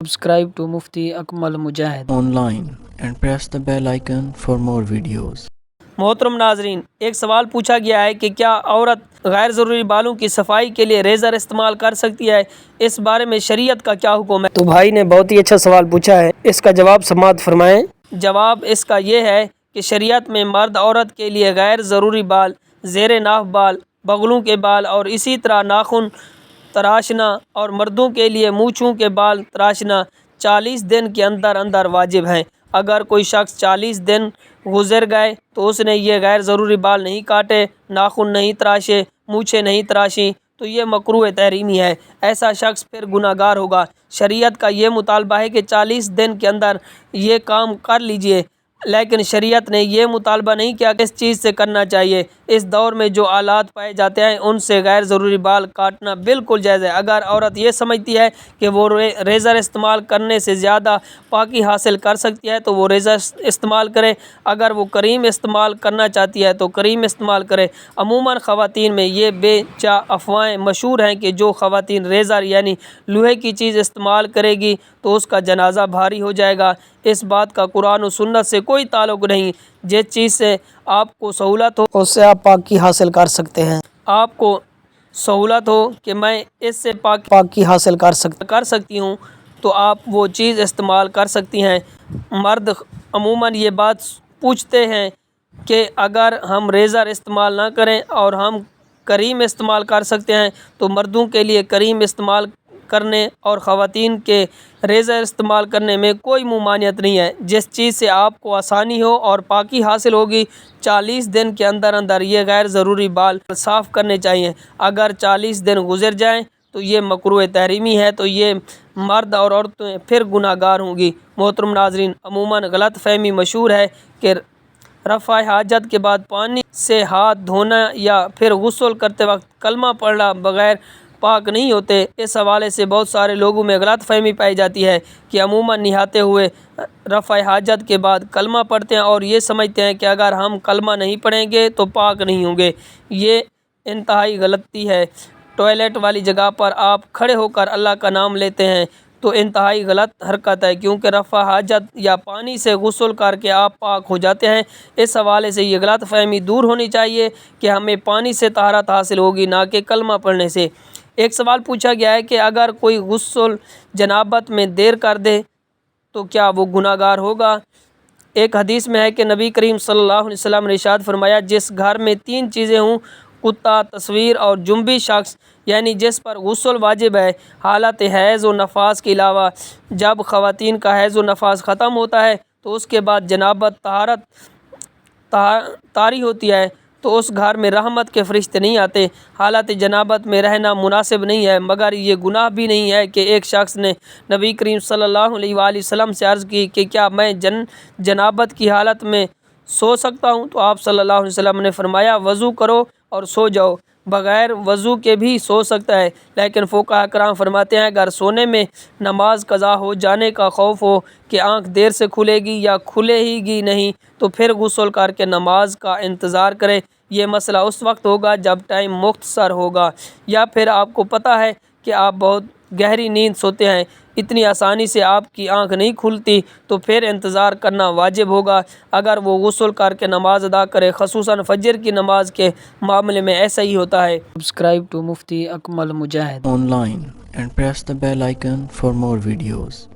Subscribe to Mufti Akmal Mujahid online and press the bell icon for more videos. محترم ناظرین، ایک سوال پوچھا گیا ہے کہ کیا عورت غیر ضروری بالوں کی صفائی کے لیے ریزر استعمال کر سکتی ہے؟ اس بارے میں شریعت کا کیا حکم ہے؟ تو بھائی نے بہت ہی اچھا سوال پوچھا ہے، اس کا جواب سماعت فرمائیں۔ جواب اس کا یہ ہے کہ شریعت میں مرد عورت کے لیے غیر ضروری بال، زیر ناف بال، بغلوں کے بال اور اسی طرح ناخن تراشنا اور مردوں کے لیے مونچھوں کے بال تراشنا 40 دن کے اندر اندر واجب ہیں۔ اگر کوئی شخص 40 دن گزر گئے تو اس نے یہ غیر ضروری بال نہیں کاٹے، ناخن نہیں تراشے، مونچھیں نہیں تراشی تو یہ مکروہ تحریمی ہے، ایسا شخص پھر گناہ گار ہوگا۔ شریعت کا یہ مطالبہ ہے کہ 40 دن کے اندر یہ کام کر لیجئے، لیکن شریعت نے یہ مطالبہ نہیں کیا کہ اس چیز سے کرنا چاہیے۔ اس دور میں جو آلات پائے جاتے ہیں ان سے غیر ضروری بال کاٹنا بالکل جائز ہے۔ اگر عورت یہ سمجھتی ہے کہ وہ ریزر استعمال کرنے سے زیادہ پاکی حاصل کر سکتی ہے تو وہ ریزر استعمال کرے، اگر وہ کریم استعمال کرنا چاہتی ہے تو کریم استعمال کرے۔ عموماً خواتین میں یہ بے جا افواہیں مشہور ہیں کہ جو خواتین ریزر یعنی لوہے کی چیز استعمال کرے گی تو اس کا جنازہ بھاری ہو جائے گا۔ اس بات کا قرآن و سنت سے کوئی تعلق نہیں۔ جس چیز سے آپ کو سہولت ہو اس سے آپ پاکی حاصل کر سکتے ہیں۔ آپ کو سہولت ہو کہ میں اس سے پاکی حاصل کر سکتی ہوں تو آپ وہ چیز استعمال کر سکتی ہیں۔ مرد عموماً یہ بات پوچھتے ہیں کہ اگر ہم ریزر استعمال نہ کریں اور ہم کریم استعمال کر سکتے ہیں تو مردوں کے لیے کریم استعمال کرنے اور خواتین کے ریزر استعمال کرنے میں کوئی ممانعت نہیں ہے۔ جس چیز سے آپ کو آسانی ہو اور پاکی حاصل ہوگی، 40 دن کے اندر اندر یہ غیر ضروری بال صاف کرنے چاہیے۔ اگر 40 دن گزر جائیں تو یہ مکروہ تحریمی ہے تو یہ مرد اور عورتیں پھر گناہ گار ہوں گی۔ محترم ناظرین، عموماً غلط فہمی مشہور ہے کہ رفع حاجت کے بعد پانی سے ہاتھ دھونا یا پھر غسل کرتے وقت کلمہ پڑھنا بغیر پاک نہیں ہوتے۔ اس حوالے سے بہت سارے لوگوں میں غلط فہمی پائی جاتی ہے کہ عموماً نہاتے ہوئے رفع حاجت کے بعد کلمہ پڑھتے ہیں اور یہ سمجھتے ہیں کہ اگر ہم کلمہ نہیں پڑھیں گے تو پاک نہیں ہوں گے۔ یہ انتہائی غلطی ہے۔ ٹوائلٹ والی جگہ پر آپ کھڑے ہو کر اللہ کا نام لیتے ہیں تو انتہائی غلط حرکت ہے، کیونکہ رفع حاجت یا پانی سے غسل کر کے آپ پاک ہو جاتے ہیں۔ اس حوالے سے یہ غلط فہمی دور ہونی چاہیے کہ ہمیں پانی سے طہارت حاصل ہوگی، نہ کہ کلمہ پڑھنے سے۔ ایک سوال پوچھا گیا ہے کہ اگر کوئی غسل جنابت میں دیر کر دے تو کیا وہ گناہ گار ہوگا؟ ایک حدیث میں ہے کہ نبی کریم صلی اللہ علیہ وسلم نے ارشاد فرمایا، جس گھر میں 3 چیزیں ہوں، کتا، تصویر اور جنبی شخص، یعنی جس پر غسل واجب ہے، حالت حیض و نفاس کے علاوہ جب خواتین کا حیض و نفاس ختم ہوتا ہے تو اس کے بعد جنابت طاری ہوتی ہے تو اس گھر میں رحمت کے فرشتے نہیں آتے۔ حالت جنابت میں رہنا مناسب نہیں ہے، مگر یہ گناہ بھی نہیں ہے کہ ایک شخص نے نبی کریم صلی اللہ علیہ وآلہ وسلم سے عرض کی کہ کیا میں جنابت کی حالت میں سو سکتا ہوں؟ تو آپ صلی اللہ علیہ وسلم نے فرمایا، وضو کرو اور سو جاؤ۔ بغیر وضو کے بھی سو سکتا ہے، لیکن فقہاء کرام فرماتے ہیں اگر سونے میں نماز قضا ہو جانے کا خوف ہو کہ آنکھ دیر سے کھلے گی یا کھلے ہی گی نہیں تو پھر غسل کر کے نماز کا انتظار کرے۔ یہ مسئلہ اس وقت ہوگا جب ٹائم مختصر ہوگا، یا پھر آپ کو پتہ ہے کہ آپ بہت گہری نیند سوتے ہیں، اتنی آسانی سے آپ کی آنکھ نہیں کھلتی تو پھر انتظار کرنا واجب ہوگا۔ اگر وہ غسل کر کے نماز ادا کرے، خصوصاً فجر کی نماز کے معاملے میں ایسا ہی ہوتا ہے۔ Subscribe to Mufti Akmal Mujahid Online and press the bell icon for more videos.